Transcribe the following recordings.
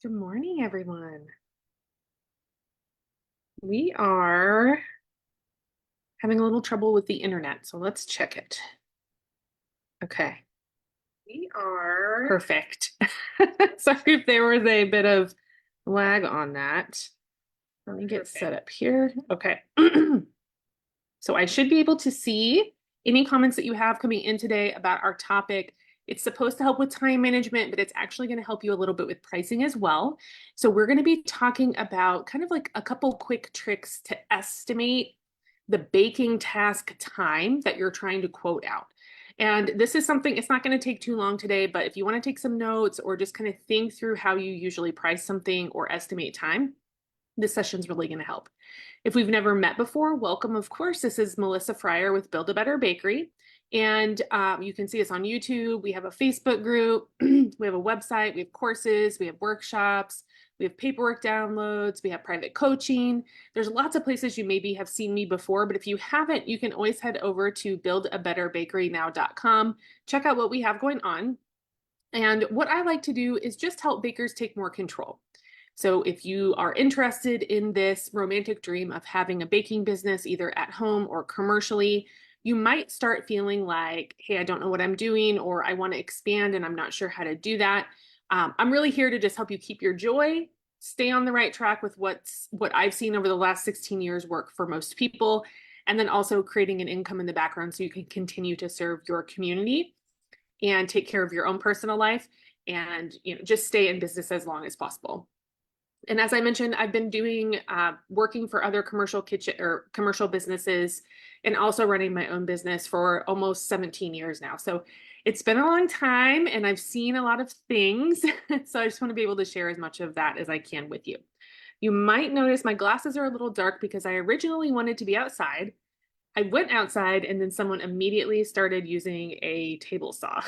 Good morning, everyone. We are having a little trouble with the internet, so let's check it. Okay, we are perfect. Sorry if there was a bit of lag on that. Let me get set up here. Okay. So I should be able to see any comments that you have coming in today about our topic. It's supposed to help with time management, but it's actually going to help you a little bit with pricing as well. So we're going to be talking about kind of like a couple quick tricks to estimate the baking task time that you're trying to quote out. And this is something, it's not going to take too long today, but if you want to take some notes or just kind of think through how you usually price something or estimate time, this session's really going to help. If we've never met before, welcome, of course. This is Melissa Fryer with Build a Better Bakery. And you can see us on YouTube. We have a Facebook group. We have a website. We have courses. We have workshops. We have paperwork downloads. We have private coaching. There's lots of places you maybe have seen me before, but if you haven't, you can always head over to buildabetterbakerynow.com. Check out what we have going on. And what I like to do is just help bakers take more control. So if you are interested in this romantic dream of having a baking business, either at home or commercially, you might start feeling like, hey, I don't know what I'm doing, or I want to expand and I'm not sure how to do that. I'm really here to just help you keep your joy, stay on the right track with what I've seen over the last 16 years work for most people, and then also creating an income in the background so you can continue to serve your community and take care of your own personal life and just stay in business as long as possible. And as I mentioned, I've been doing working for other commercial kitchen or commercial businesses and also running my own business for almost 17 years now. So it's been a long time and I've seen a lot of things. So I just want to be able to share as much of that as I can with you. You might notice my glasses are a little dark because I originally wanted to be outside. I went outside and then someone immediately started using a table saw.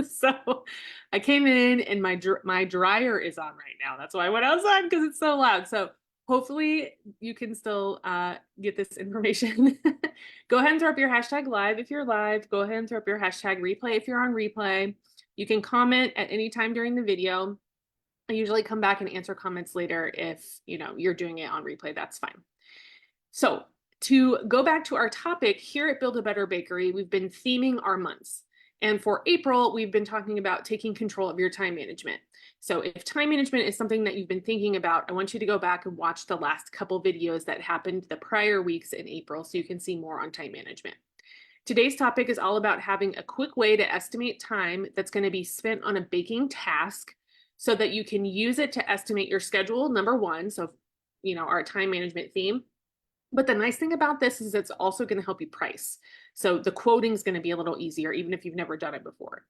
So I came in and my dryer is on right now. That's why I went outside because it's so loud. So hopefully you can still get this information. Go ahead and throw up your hashtag live if you're live. Go ahead and throw up your hashtag replay if you're on replay. You can comment at any time during the video. I usually come back and answer comments later if you're doing it on replay. That's fine. So to go back to our topic here at Build a Better Bakery, we've been theming our months. And for April, we've been talking about taking control of your time management. So if time management is something that you've been thinking about, I want you to go back and watch the last couple videos that happened the prior weeks in April so you can see more on time management. Today's topic is all about having a quick way to estimate time that's going to be spent on a baking task so that you can use it to estimate your schedule, number one. So, our time management theme. But the nice thing about this is it's also going to help you price. So the quoting is going to be a little easier, even if you've never done it before.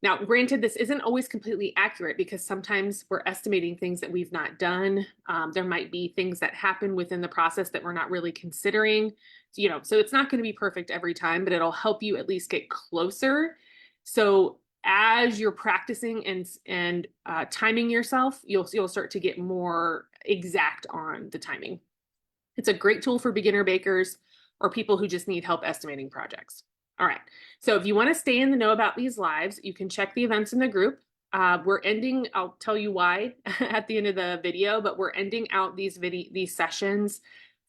Now, granted, this isn't always completely accurate because sometimes we're estimating things that we've not done. There might be things that happen within the process that we're not really considering. So it's not going to be perfect every time, but it'll help you at least get closer. So as you're practicing and timing yourself, you'll start to get more exact on the timing. It's a great tool for beginner bakers or people who just need help estimating projects. All right, so if you want to stay in the know about these lives, you can check the events in the group. We're ending, I'll tell you why at the end of the video, but we're ending out these sessions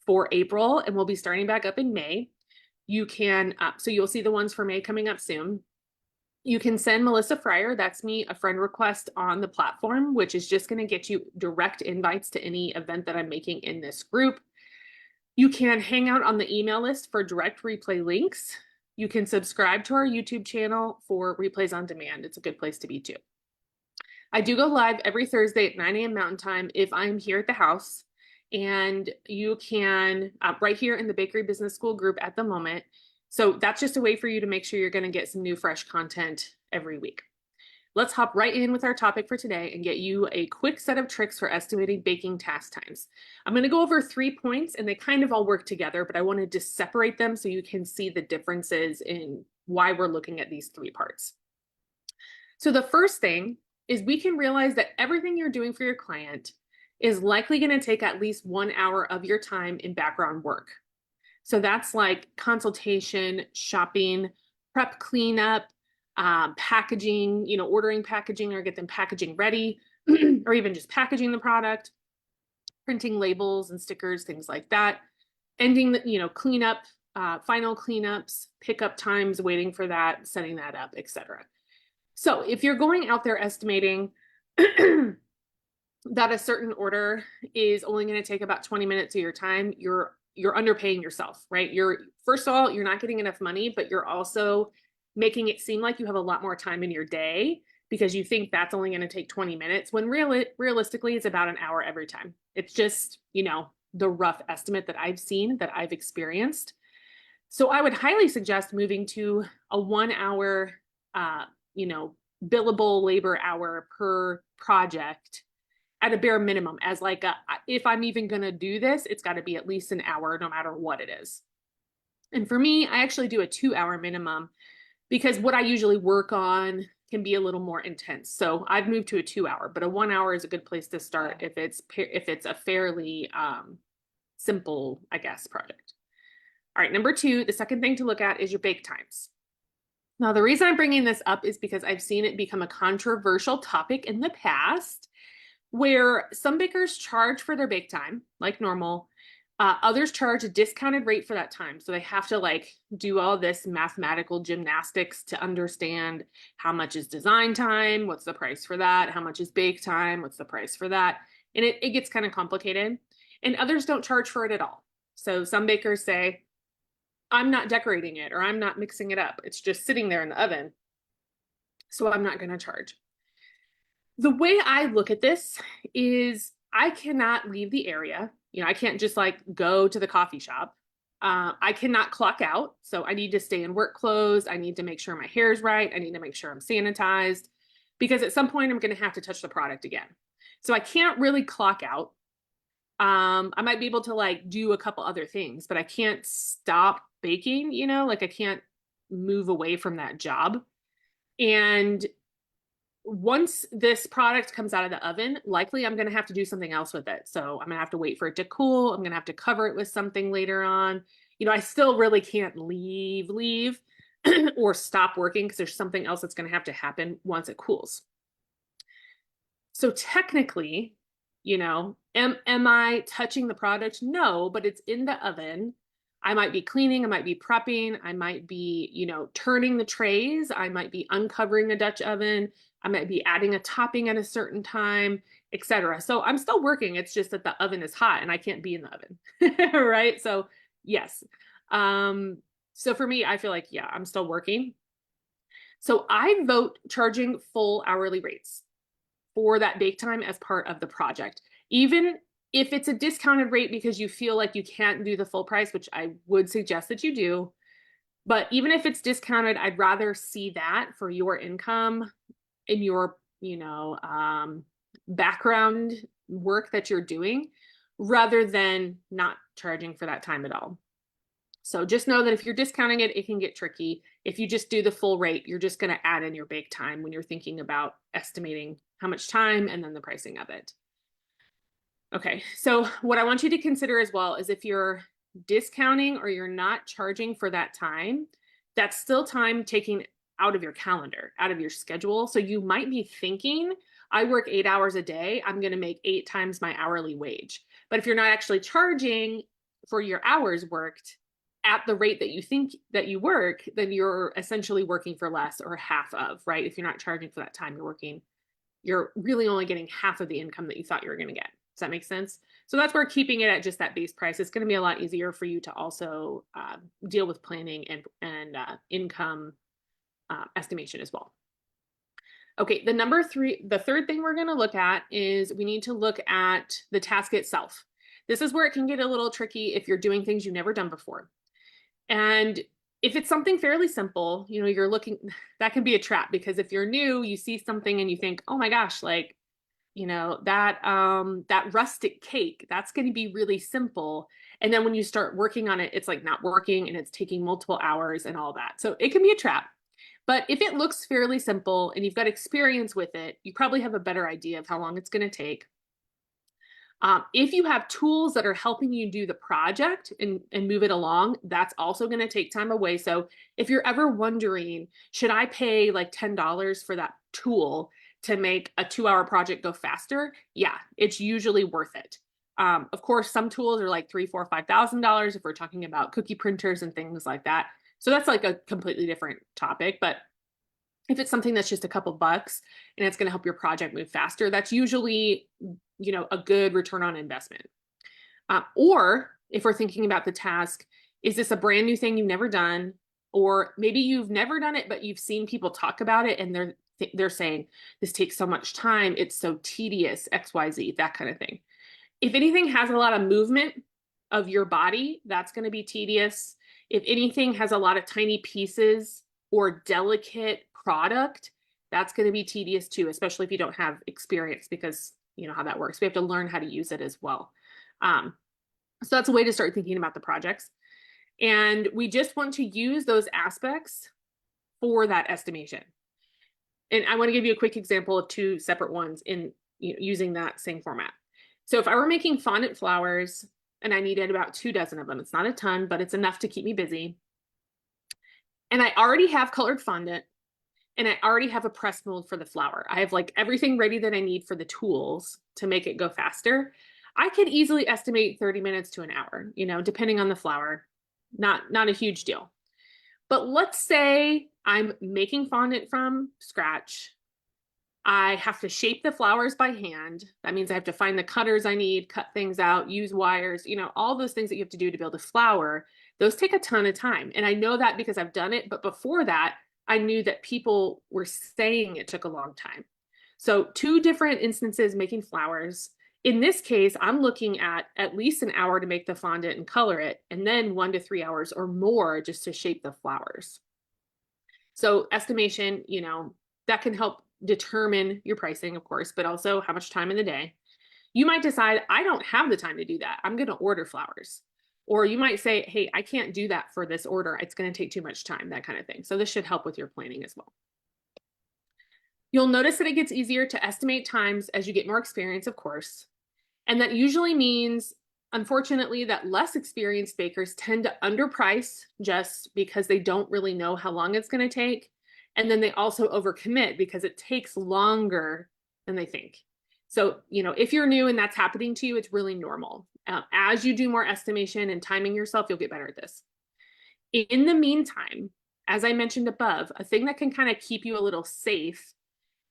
for April and we'll be starting back up in May. You can, so you'll see the ones for May coming up soon. You can send Melissa Fryer, that's me, a friend request on the platform, which is just going to get you direct invites to any event that I'm making in this group. You can hang out on the email list for direct replay links. You can subscribe to our YouTube channel for replays on demand. It's a good place to be too. I do go live every Thursday at 9 a.m. Mountain Time if I'm here at the house. And you can, right here in the Bakery Business School group at the moment. So that's just a way for you to make sure you're going to get some new fresh content every week. Let's hop right in with our topic for today and get you a quick set of tricks for estimating baking task times. I'm going to go over 3 points and they kind of all work together, but I wanted to separate them so you can see the differences in why we're looking at these 3 parts. So the first thing is we can realize that everything you're doing for your client is likely going to take at least 1 hour of your time in background work. So that's like consultation, shopping, prep cleanup, packaging, ordering packaging or get them packaging ready, or even just packaging the product, printing labels and stickers, things like that, ending the, cleanup, final cleanups, pickup times, waiting for that, setting that up, etc. So if you're going out there estimating that a certain order is only going to take about 20 minutes of your time, you're underpaying yourself, right? First of all, you're not getting enough money, but you're also making it seem like you have a lot more time in your day because you think that's only going to take 20 minutes when realistically it's about an hour every time. It's just, the rough estimate that I've seen, that I've experienced. So I would highly suggest moving to a 1 hour, billable labor hour per project at a bare minimum, as like if I'm even going to do this, it's got to be at least an hour no matter what it is. And for me, I actually do a 2-hour minimum because what I usually work on can be a little more intense. So I've moved to a 2-hour, but a 1 hour is a good place to start if it's a fairly simple, I guess, project. All right, number 2, the second thing to look at is your bake times. Now, the reason I'm bringing this up is because I've seen it become a controversial topic in the past, where some bakers charge for their bake time, like normal. Others charge a discounted rate for that time. So they have to do all this mathematical gymnastics to understand how much is design time, what's the price for that, how much is bake time, what's the price for that. And it gets kind of complicated. And others don't charge for it at all. So some bakers say, I'm not decorating it or I'm not mixing it up. It's just sitting there in the oven. So I'm not going to charge. The way I look at this is I cannot leave the area. I can't just go to the coffee shop. I cannot clock out. So I need to stay in work clothes. I need to make sure my hair is right. I need to make sure I'm sanitized because at some point I'm going to have to touch the product again. So I can't really clock out. I might be able to do a couple other things, but I can't stop baking, I can't move away from that job. And once this product comes out of the oven, likely I'm going to have to do something else with it. So I'm going to have to wait for it to cool. I'm going to have to cover it with something later on. I still really can't leave or stop working because there's something else that's going to have to happen once it cools. So technically, am I touching the product? No, but it's in the oven. I might be cleaning, I might be prepping, I might be, turning the trays, I might be uncovering the Dutch oven, I might be adding a topping at a certain time, etc. So I'm still working. It's just that the oven is hot and I can't be in the oven, right? So yes. So for me, I feel like, yeah, I'm still working. So I vote charging full hourly rates for that bake time as part of the project. Even if it's a discounted rate because you feel like you can't do the full price, which I would suggest that you do, but even if it's discounted, I'd rather see that for your income in your, background work that you're doing rather than not charging for that time at all. So just know that if you're discounting it, it can get tricky. If you just do the full rate, you're just going to add in your bake time when you're thinking about estimating how much time and then the pricing of it. Okay, so what I want you to consider as well is if you're discounting or you're not charging for that time, that's still time taking out of your calendar, out of your schedule. So you might be thinking, I work 8 hours a day, I'm going to make 8 times my hourly wage. But if you're not actually charging for your hours worked at the rate that you think that you work, then you're essentially working for less or half of, right? If you're not charging for that time you're really only getting half of the income that you thought you were going to get. Does that make sense? So that's where keeping it at just that base price is going to be a lot easier for you to also deal with planning and income estimation as well. Okay, the third thing we're going to look at is we need to look at the task itself. This is where it can get a little tricky if you're doing things you've never done before. And if it's something fairly simple, you're looking, that can be a trap because if you're new, you see something and you think, oh my gosh, that rustic cake, that's going to be really simple. And then when you start working on it, it's not working and it's taking multiple hours and all that. So it can be a trap. But if it looks fairly simple and you've got experience with it, you probably have a better idea of how long it's going to take. If you have tools that are helping you do the project and move it along, that's also going to take time away. So if you're ever wondering, should I pay $10 for that tool to make a 2-hour project go faster, yeah, it's usually worth it. Of course, some tools are like $3, $4, $5,000 if we're talking about cookie printers and things like that. So that's like a completely different topic. But if it's something that's just a couple bucks and it's going to help your project move faster, that's usually, a good return on investment. Or if we're thinking about the task, is this a brand new thing you've never done? Or maybe you've never done it, but you've seen people talk about it and they're saying, this takes so much time, it's so tedious, XYZ, that kind of thing. If anything has a lot of movement of your body, that's going to be tedious. If anything has a lot of tiny pieces or delicate product, that's going to be tedious too, especially if you don't have experience, because you know how that works. We have to learn how to use it as well. So that's a way to start thinking about the projects. And we just want to use those aspects for that estimation. And I want to give you a quick example of 2 separate ones in using that same format. So if I were making fondant flowers and I needed about 2 dozen of them, it's not a ton, but it's enough to keep me busy. And I already have colored fondant and I already have a press mold for the flower. I have like everything ready that I need for the tools to make it go faster. I could easily estimate 30 minutes to an hour, depending on the flower. Not a huge deal. But let's say I'm making fondant from scratch. I have to shape the flowers by hand. That means I have to find the cutters I need, cut things out, use wires, all those things that you have to do to build a flower. Those take a ton of time. And I know that because I've done it. But before that, I knew that people were saying it took a long time. So 2 different instances making flowers. In this case, I'm looking at least an hour to make the fondant and color it, and then 1 to 3 hours or more just to shape the flowers. So estimation, that can help determine your pricing, of course, but also how much time in the day. You might decide, I don't have the time to do that. I'm going to order flowers. Or you might say, hey, I can't do that for this order. It's going to take too much time, that kind of thing. So this should help with your planning as well. You'll notice that it gets easier to estimate times as you get more experience, of course. And that usually means, unfortunately, that less experienced bakers tend to underprice just because they don't really know how long it's going to take. And then they also overcommit because it takes longer than they think. So, if you're new and that's happening to you, it's really normal. As you do more estimation and timing yourself, you'll get better at this. In the meantime, as I mentioned above, a thing that can kind of keep you a little safe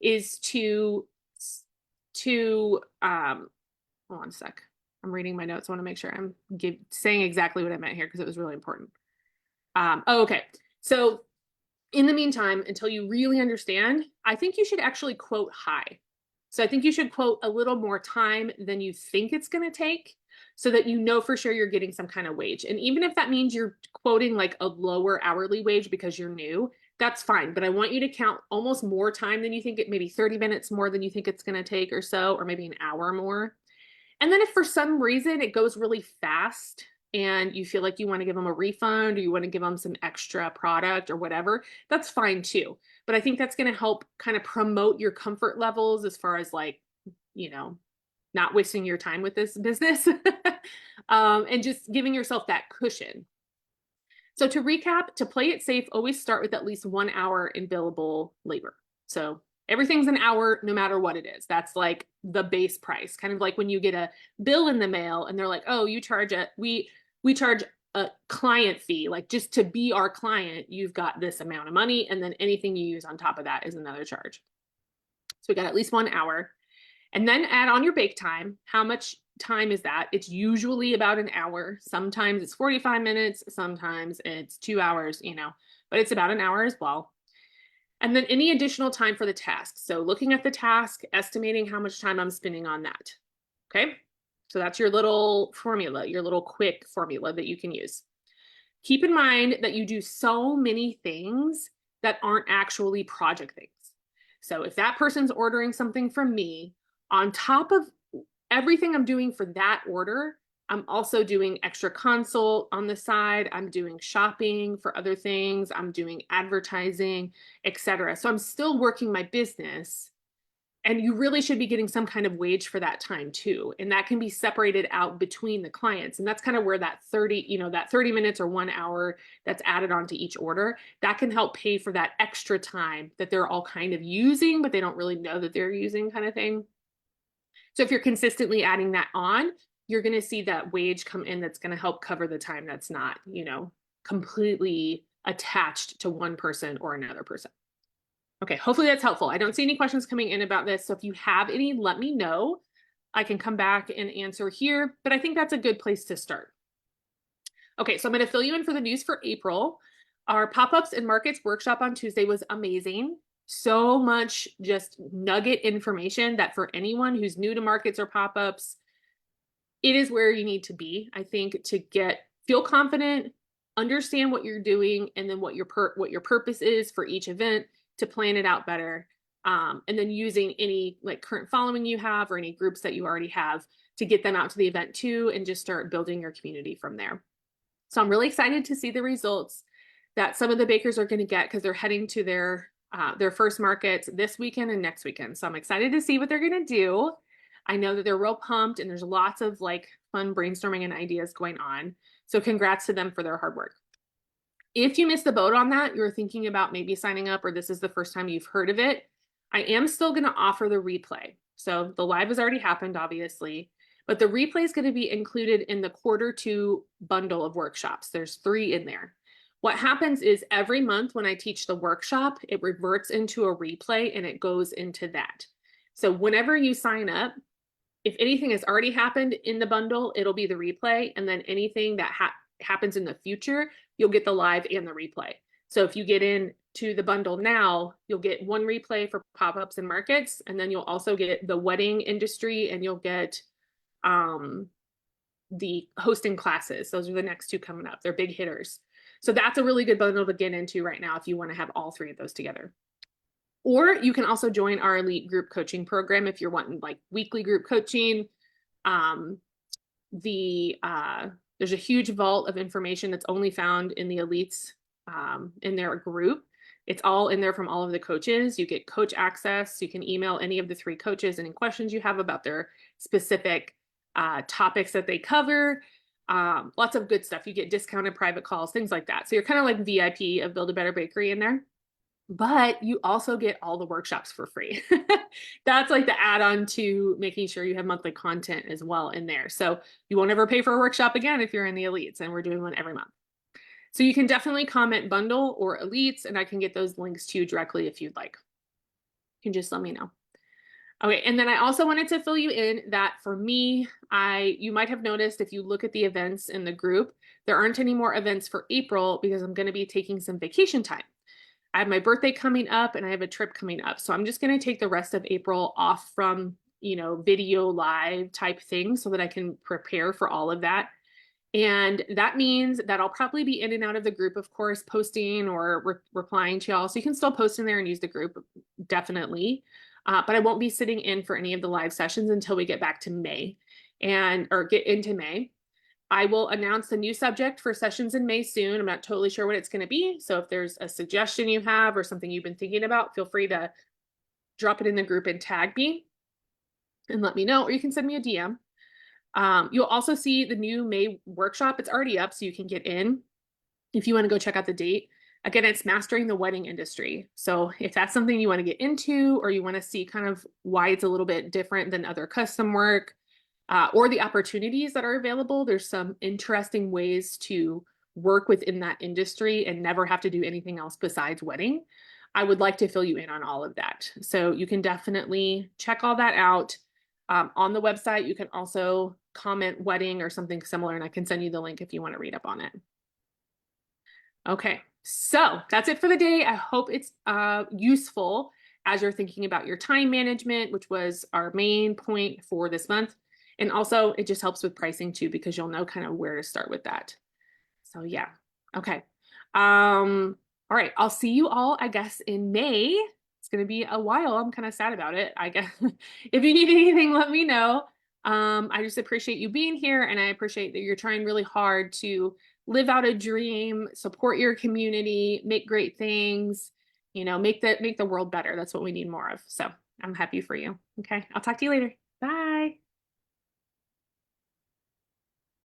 is to hold on a sec. I'm reading my notes. I want to make sure I'm saying exactly what I meant here because it was really important. Okay. So in the meantime, until you really understand, I think you should actually quote high. So I think you should quote a little more time than you think it's going to take so that you know for sure you're getting some kind of wage. And even if that means you're quoting like a lower hourly wage because you're new, that's fine. But I want you to count almost more time than you think maybe 30 minutes more than you think it's going to take or so, or maybe an hour more. And then if for some reason it goes really fast and you feel like you want to give them a refund or you want to give them some extra product or whatever, that's fine too. But I think that's going to help kind of promote your comfort levels as far as like, not wasting your time with this business and just giving yourself that cushion. So to recap, to play it safe, always start with at least 1 hour in billable labor. So everything's an hour, no matter what it is. That's like the base price. Kind of like when you get a bill in the mail and they're like, oh, we charge a client fee, like just to be our client, you've got this amount of money. And then anything you use on top of that is another charge. So we got at least 1 hour. And then add on your bake time. How much time is that? It's usually about an hour. Sometimes it's 45 minutes. Sometimes it's 2 hours, but it's about an hour as well. And then any additional time for the task. So looking at the task, estimating how much time I'm spending on that. Okay. So that's your little formula, your little quick formula that you can use. Keep in mind that you do so many things that aren't actually project things. So if that person's ordering something from me, on top of everything I'm doing for that order, I'm also doing extra consult on the side. I'm doing shopping for other things. I'm doing advertising, etc. So I'm still working my business And you really should be getting some kind of wage for that time too. And that can be separated out between the clients. And that's kind of where that 30, that 30 minutes or 1 hour that's added onto each order, that can help pay for that extra time that they're all kind of using, but they don't really know that they're using, kind of thing. So if you're consistently adding that on, you're going to see that wage come in that's going to help cover the time that's not, completely attached to one person or another person. Okay, hopefully that's helpful. I don't see any questions coming in about this. So if you have any, let me know. I can come back and answer here, but I think that's a good place to start. Okay, so I'm going to fill you in for the news for April. Our pop-ups and markets workshop on Tuesday was amazing. So much just nugget information that for anyone who's new to markets or pop-ups, it is where you need to be, I think, to feel confident, understand what you're doing, and then what your purpose is for each event, to plan it out better. And then using any current following you have or any groups that you already have to get them out to the event too, and just start building your community from there. So I'm really excited to see the results that some of the bakers are going to get, because they're heading to their first markets this weekend and next weekend. So I'm excited to see what they're going to do. I know that they're real pumped, and there's lots of fun brainstorming and ideas going on. So congrats to them for their hard work. If you missed the boat on that, you're thinking about maybe signing up, or this is the first time you've heard of it, I am still going to offer the replay. So the live has already happened, obviously, but the replay is going to be included in the Q2 bundle of workshops. There's 3 in there. What happens is every month when I teach the workshop, it reverts into a replay and it goes into that. So whenever you sign up, if anything has already happened in the bundle, it'll be the replay. And then anything that happens in the future, you'll get the live and the replay. So if you get into the bundle now, you'll get 1 replay for pop-ups and markets, and then you'll also get the wedding industry, and you'll get the hosting classes. Those are the next 2 coming up. They're big hitters. So that's a really good bundle to get into right now if you want to have all 3 of those together. Or you can also join our elite group coaching program if you're wanting weekly group coaching. There's a huge vault of information that's only found in the elites in their group. It's all in there from all of the coaches. You get coach access. You can email any of the 3 coaches any questions you have about their specific topics that they cover. Lots of good stuff. You get discounted private calls, things like that. So you're kind of like VIP of Build a Better Bakery in there. But you also get all the workshops for free. That's the add-on to making sure you have monthly content as well in there. So you won't ever pay for a workshop again if you're in the elites, and we're doing one every month. So you can definitely comment bundle or elites, and I can get those links to you directly if you'd like. You can just let me know. Okay, and then I also wanted to fill you in that for me, you might have noticed if you look at the events in the group, there aren't any more events for April because I'm going to be taking some vacation time. I have my birthday coming up and I have a trip coming up. So I'm just going to take the rest of April off from, video live type things so that I can prepare for all of that. And that means that I'll probably be in and out of the group, of course, posting or replying to y'all. So you can still post in there and use the group, definitely. But I won't be sitting in for any of the live sessions until we get back to May or get into May. I will announce the new subject for sessions in May soon. I'm not totally sure what it's going to be. So if there's a suggestion you have or something you've been thinking about, feel free to drop it in the group and tag me and let me know, or you can send me a DM. You'll also see the new May workshop. It's already up, so you can get in if you want to go check out the date. Again, it's mastering the wedding industry. So if that's something you want to get into, or you want to see kind of why it's a little bit different than other custom work, or the opportunities that are available. There's some interesting ways to work within that industry and never have to do anything else besides wedding. I would like to fill you in on all of that. So you can definitely check all that out. On the website, you can also comment wedding or something similar, and I can send you the link if you want to read up on it. Okay, so that's it for the day. I hope it's useful as you're thinking about your time management, which was our main point for this month. And also it just helps with pricing too, because you'll know kind of where to start with that. So yeah. Okay. All right. I'll see you all, I guess, in May. It's going to be a while. I'm kind of sad about it. I guess if you need anything, let me know. I just appreciate you being here, and I appreciate that you're trying really hard to live out a dream, support your community, make great things, make the world better. That's what we need more of. So I'm happy for you. Okay. I'll talk to you later.